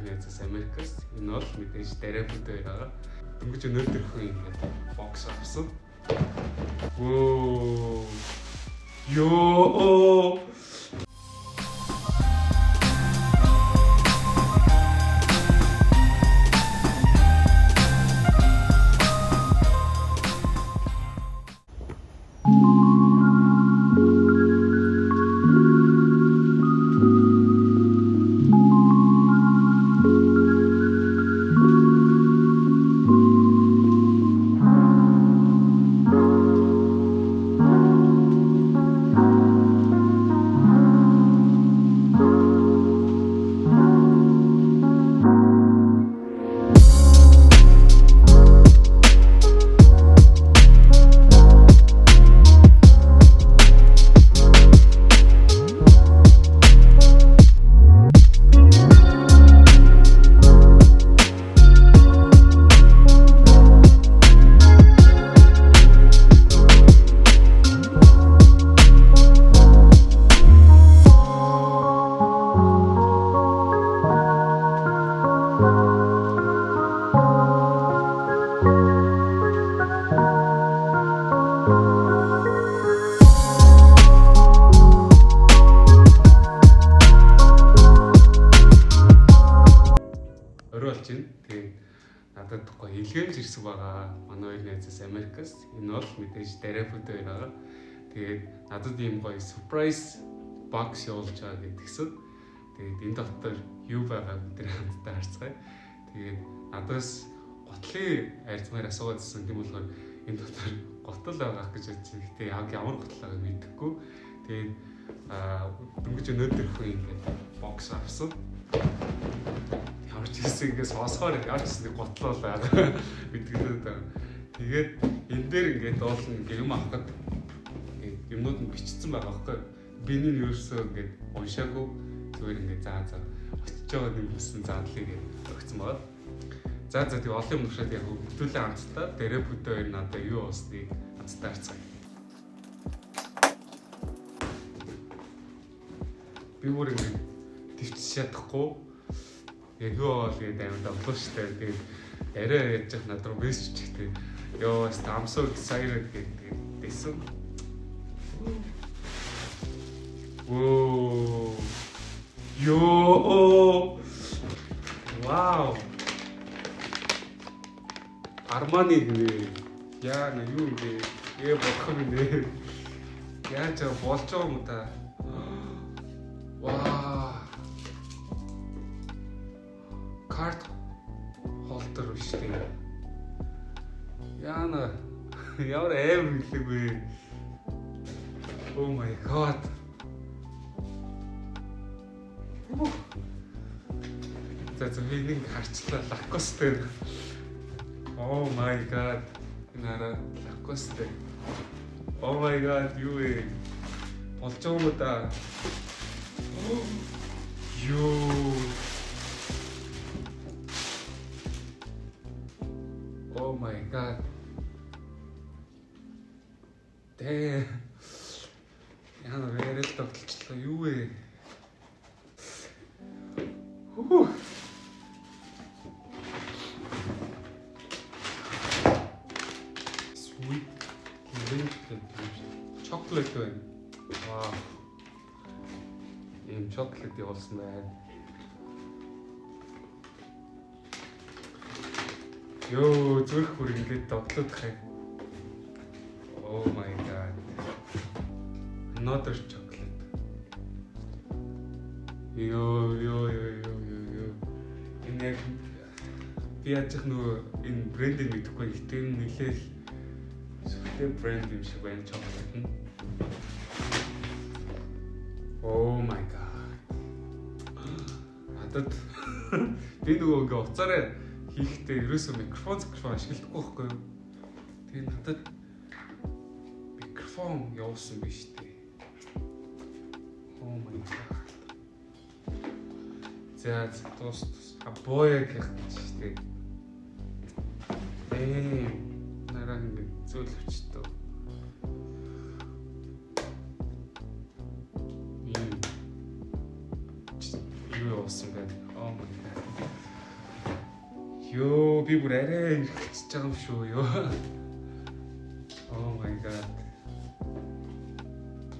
найзаас Америкаас. Энэ бол мэдээж Darabont-ээр байгаа. Дөнгөж өнөөдрийнхөө ингээд бокс авсан. Воо. Ёо. Оройолж байна. Тэгээд надад гоё илгээмж ирсэн байгаа. Манай хоёр найзаас Америкаас. Энэ бол мэдээж Darabont-ээр байгаа. Тэгээд надад ийм гоё surprise box явуулж байгаа гэдгсэн. Тэгээд энэ дотор юу байгааг бид хамтдаа харцгаая. Тэгээд надаас готлын арьцмаар асуугаад ирсэн юм болохоор энэ дотор готл байгаа гэж бодсон. Гэтэ яг ямар готл байгааг мэдэхгүй. Тэгээд дөнгөж өнөөдрийнхөө ингээд бокс авсан. Ямар ч гэсэн ингээс сонсохоор ямар ч гэсэн готлол байгаа мэдгэлээд байгаа. Тэгээд энэ дээр ингээд дуулна юм авахад юмнууд нь бичсэн байгаа байхгүй. Биний нь ерөөсөө ингээд уншаагүй зүгээр ингээд заа очиж байгаа юм хэлсэн задлыг өгсөн байгаа. За тэгээ олон юм уушаад яг хөтөлөө хамтдаа Darabont-ээр надад юу уусныг хамтдаа харцгаая. Би бүр ингээд төвчж чадахгүй яг юу бол гээд амар давлуу штэ. Тэгээд арай яаж над руу мессеж чигтэй. Ёо, I'm so excited гэдэг дэсэн. Воо. Ёо. Вау. Armani гээ. Яа на юу гээ. Бодох юм нэ. Яаж болж байгаа юм та. Вау. Карт холдер биш тийм. Яна ямар аим хэлэхгүй. Oh my god. За би нэг харчлаа Lacoste. Oh my god. Нара Lacoste. Oh my god юу вэ? Болж байгаа юм да. Юу. Oh my god. Damn. Яна вэрэл тогтолчлоо юу вэ? Sweet chocolate байна. Вау. Ийм chocolate явуулсан байна. Ёо, зүрх бүр ингээд дотлоодох юм. Oh my god. Another chocolate. Ёо. Энэ яг би яаж нөгөө энэ брендийг мэдэхгүй гэхдээ энэ нэлээл сүлтэй брэнд юм шиг байна chocolate. Oh my god. Надад би нөгөө ингээ уцаараа хийхдээ ерөөсөө микрофон ашигладаггүй байхгүй юу? Тэгээ надад микрофон явуулсан биш үү? Oh my god. За тус боёг хийхдээ. Нараа ингэ зөөлөвчтэй. Юу явуулсан бэ? Oh my god. Ёо би бүр арай ирчихэж байгаа юм шүү ёо. Oh my god.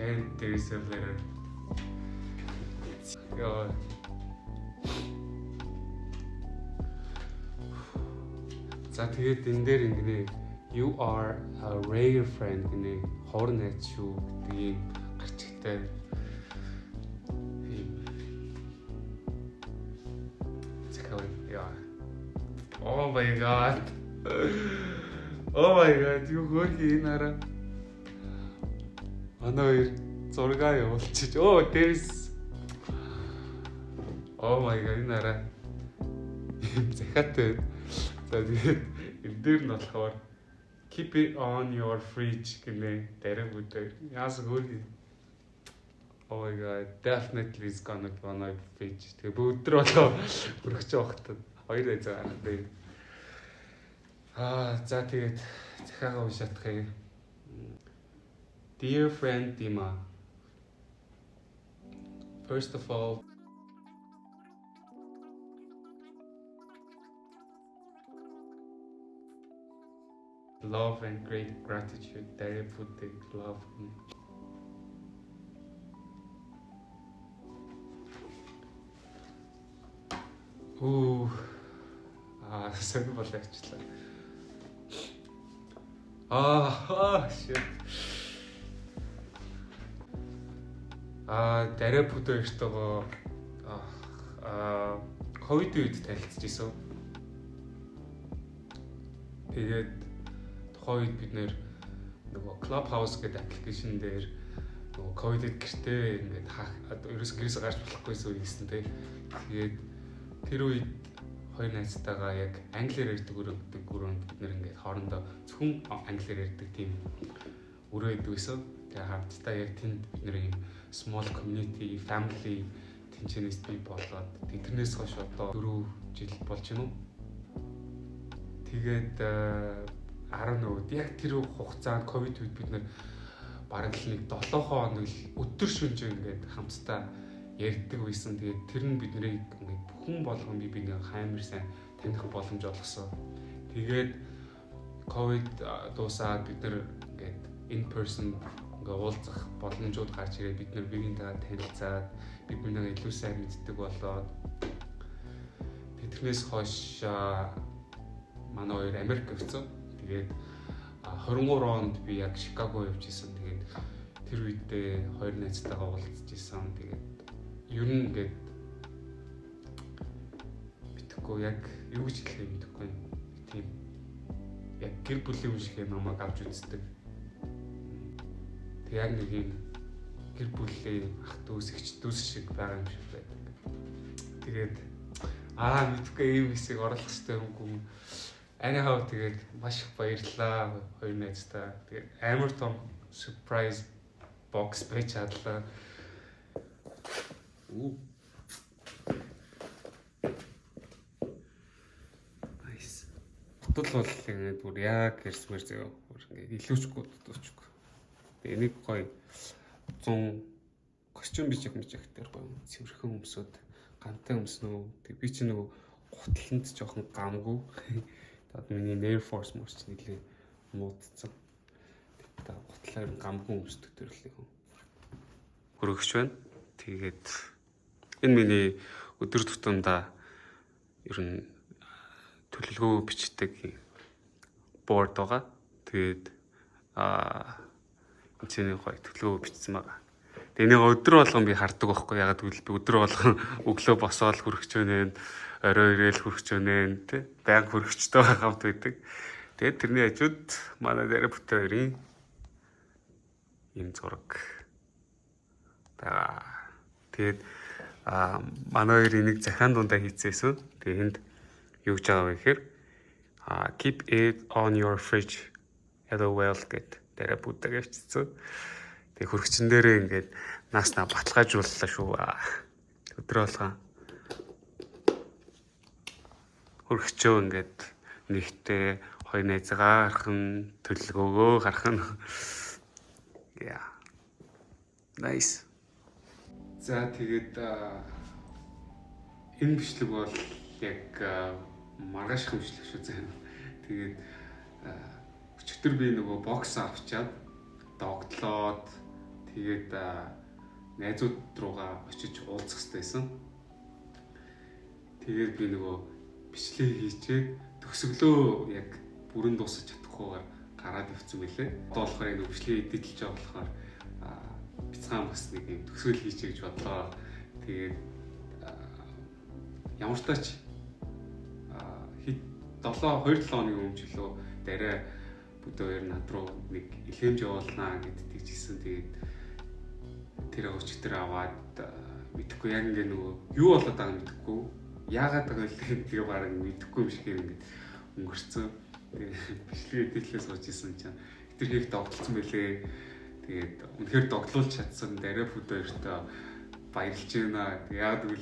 And there's a letter. Ёо. За тэгээд энэ дээр ингэнэ you are a rare friend гэнэ хор найз шүү гэдэг юм гарч ихтэй. Oh my god. Oh my god. Юу хөрхи энэ араа. Манай хоёр зургаа явуулчих. Oh, there's. Oh my god энэ араа. Захаатай. За тэгээд энэ дээр нь болохоор keep it on your fridge гэнэ дараа бүдэ. Яас хөрхи. Oh my god. Definitely is gonna be on my fridge. Тэгээ өдөр болоо өргөж явахтаа хоёр байз байгаа. За тэгээд захиагаа уншаадах юм. Dear friend Dima. First of all, love and great gratitude. Dare put the love. Сонир болоочлаа. Shit. Дараа бүдэ ихтэйгоо ковид үед танилцж исэн. Тэгээд тухайн үед бид нөгөө Clubhouse гэдэг аппликейшн дээр нөгөө ковидд гэртээ ингээд ерөөс гэрээс гарч болохгүйсэн үе гэсэн тийм. Тэгээд тэр үед хоёр найзтайгаа яг англиар ярьдаг өрөөнд бид нэр ингээд хоорондоо зөвхөн англиар ярьдаг тийм өрөө идэв гэсэн. Тэгээ хамтдаа яг тэнд бид нэр юм small community, family тэнцэнээс бий болоод тэрнээс хойш одоо 4 жил болж байна уу. Тэгээд 19-нд яг тэр хугацаанд ковид үед бид нэр бараг л нэг 7 хоног л өдөр шөнөж ингээд хамтдаа ярьдаг байсан. Тэгээд тэр нь биднийг ингээд бүхэн болгон бинийг хаймар сайн таних боломж олгосон. Тэгээд ковид дуусаад бид нэр ингээд in person ингээд уулзах боломжууд гарч ирээд бид нэр биеийнхээ танилцаад биднийг илүү сайн мэддэг болоод тэрнээс хойш манай хоёр Америк явцсан. Тэгээд 23 онд би яг Чикаго явж исэн. Тэгээд тэр үедээ хоёр найзтайгаа уулзж исэн. Тэгээд ер нь ингээд битгэхгүй яг юу гэж хэлэх юм мэдэхгүй. Тийм яг гэр бүлийн юм шиг намайг авч үздэг. Тэг яг нэг юм гэр бүлийн ах дүүс эгч дүүс шиг байгаа юм шиг байдаг. Тэгээд мэдхгүй ийм хэсэг оруулах хэрэгтэй юм. Anyhow тэгээд маш их баярлалаа хоёр найзтай. Тэгээд амар том surprise box байж чадлаа. Nice. Бодол бол ингээд бүр яг хэрсмэр зөө. Ингээд илүүчгүй дутуучгүй. Тэгээ нэг гоё 100 костюм бижих дээр гоё цэвэрхэн өмсөд гантай өмснөө. Тэг би чи нөгөө гутланд жоохон гамгүй. Тэгээд миний Air Force мөрч нэлээ муудсан. Тэгээд гутлаар гамгүй өмсдөг төрлийг хөргөж байна. Тэгээд энэ миний өдөр тутамдаа ер нь төлөвлөгөө бичдэг board байгаа. Тэгээд энэ гоё төлөвлөгөө бичсэн байгаа. Тэгээд энийг өдөр болгон би хардаг байхгүй. Ягаад гэвэл би өдөр болгон өглөө босоод хөргөж байна. Орой ирээл хөргөж байна тий. Баян хөргөчтэй хамт байдаг. Тэгээд тэрний хажууд манай дээр бүтэ хоёрын энэ зураг. Тэгээд манай хоёр энийг захаан дундаа хийцээсэн. Тэгээд энд юу гэж байгаа вэ гэхээр keep it on your fridge LOL гэд дараа бүдэг авчихсан. Тэгээд хөргөчн дээрээ ингээд нааснаа баталгаажууллаа шүү. Өдрөө болгон хөргөчөө ингээд нэгтээ хоёр найзгаа хархан төлөвлөгөөгөө хархан. Yeah. Nice. За тэгээд энэ бичлэг бол яг маргааш хэмжлэх шүү зэн. Тэгээд өчигдөр би нөгөө бокс авчаад догтлоод тэгээд найзууд руугаа очиж уулзах хэрэгтэйсэн. Тэгээд би нөгөө бичлэг хийчээд төгсгөлөө яг бүрэн дуусах чадахгүйгээр гараад ивцэн мэлээ. Одоо болохоор энэ бичлэгийг эдитэлж байгаа болохоор бяцхан бас нэг юм төгсгөл хийчихэ гэж бодлоо. Тэгээд ямар ч тач 2-7 хоногийн өмнө ч лөө дараа бүдөө хоёр над руу нэг илгэмж явуулнаа гэдгийг хэлсэн. Тэгээд тэр өчтөр аваад мэдхгүй яг ингээ нөгөө юу болоод байгааг мэдхгүй. Яагаад байгаа вэ гэдгийг бараг мэдэхгүй юм шиг ингээд өнгөрцөн. Тэгээд бичлэг эдитлээ сууж исэн чинь тэр хийх догтлсон байлээ. Тэгээд үнэхээр догтлуулж чадсан дараа бүдөө хоёртой баярлж байна. Яг л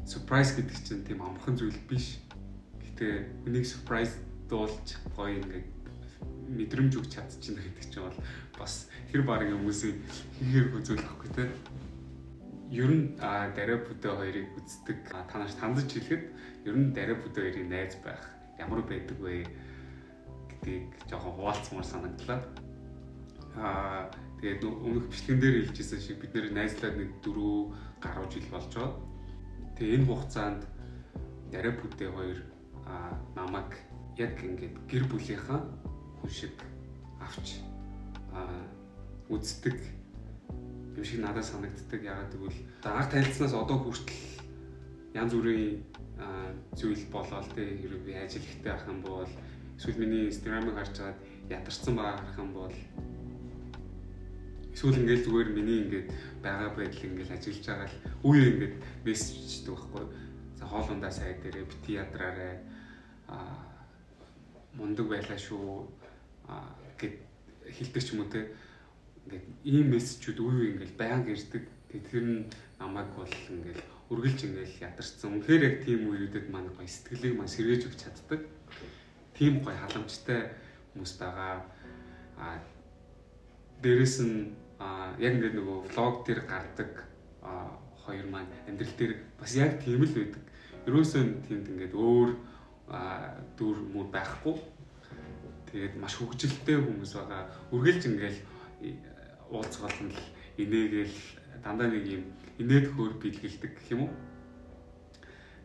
surprise гэдэг чинь тийм амархан зүйл биш. Гэтэ үнийг surprise дуулж гоё ингээд мэдрэмж өгч чадчихна гэдэг чинь бол бас тэр баг хүмүүсийн хийхээр үзүүлэхгүй те. Ер нь дараа бүдэ хоёрыг үздэг танаас тандж хэлэхэд ер нь дараа бүдэ хоёрын найз байх ямар байдаг вэ гэдгийг жоохон хуваалцмаар санагдлаа. Тэгээд өмнөх бичлэгэн дээр хэлжсэн шиг бид нэр найзлаад нэг 4 гаруй жил болж байгаа. Тэгээ энэ хугацаанд дараа бүдэ хоёр намайг яг ингээд гэр бүлийнхаа хүн шиг авч үздэг юм шиг надад санагддаг. Ягаад гэвэл анх танилцсанаас одоо хүртэл янз бүрийн зүйл болоод тэ хэрэг би ажил ихтэй ах юм бол эсвэл миний Instagram-ыг харж чад ядарсан байгаа харах юм бол эсвэл ингээд зүгээр миний ингээд байгаа байдал ингээд ажиллаж байгаа л үе ингээд мессежчдэг байхгүй. За хоолундаа сая дээрээ бити ядраарэ мундаг байлаа шүү гэд хэлдэг ч юм уу те. Ингээд ийм мессежүүд үе ингээд байнга ирдэг. Тэр нь намайг бол ингээд үргэлж ингээд ядарсан. Үнэхээр яг тийм үеүүдэд маань гоё сэтгэлийг маань сэргээж өгч чаддаг. Тийм гоё халамжтай хүмүүс байгаа. Дээрэс нь яг ингээд нөгөө влог дээр гардаг хоёр маань амьдрал дээр бас яг тийм л байдаг. Ерөөсөө тиймд ингээд өөр дүр мөр байхгүй. Тэгээд маш хөвгөлтэй хүмүүс байгаа. Үргэлж ингээл уулзгал нь инээгээл дандаа нэг юм инээд хөөр бэлгэлдэг гэх юм уу.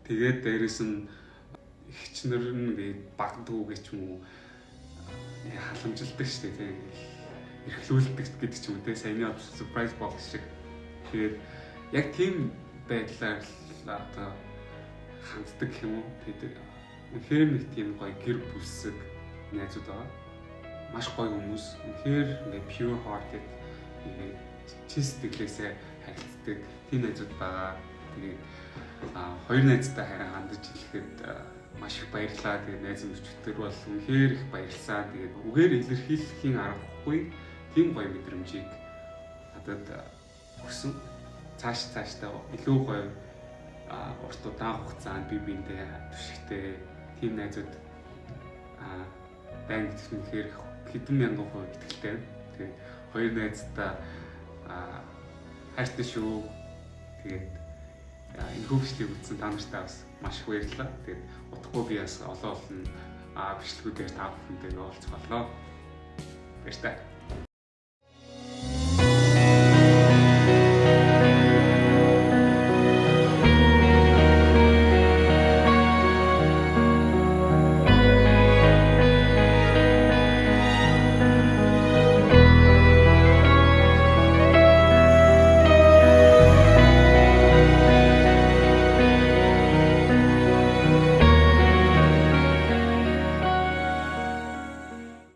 Тэгээд дээрэс нь ихчнэр нь багдгүй гэж юм уу халамжилдаг шүү дээ тийм эрхлүүлдэг гэдэг ч юм уу те саяны surprise box шиг. Тэгээд яг тийм байдлаар одоо ханддаг юм уу. Тэгээд үнэхээр нэг тийм гоё гэр бүлсэг найзууд байгаа. Маш гоё хүмүүс. Үнэхээр ингээ pure hearted чист сэтгэлээсээ харилцдаг тийм найзууд байгаа. Тэгээд хоёр найзтай харин хандаж хэлэхэд маш их баярлалаа. Тэгээд найз нөхдөд бол үнэхээр их баярлалаа. Тэгээд үгээр илэрхийлэхийн аргагүй тийм гоё мэдрэмжийг надад өгсөн. Цаашдаа илүү гоё урт удаан хугацаанд би биендээ түшигтэй тийм найзууд байна гэхээр хэдэн мянган хувь итгэлтэй. Тэгээд хоёр найздаа хайртай шүү. Тэгээд энэ хөвчлийг үзсэн та нартай бас маш их баярлалаа. Тэгээд утгагүй би бас олон бичлэгүүдээр та бүхэндээ уулзах боллоо. Баярлалаа.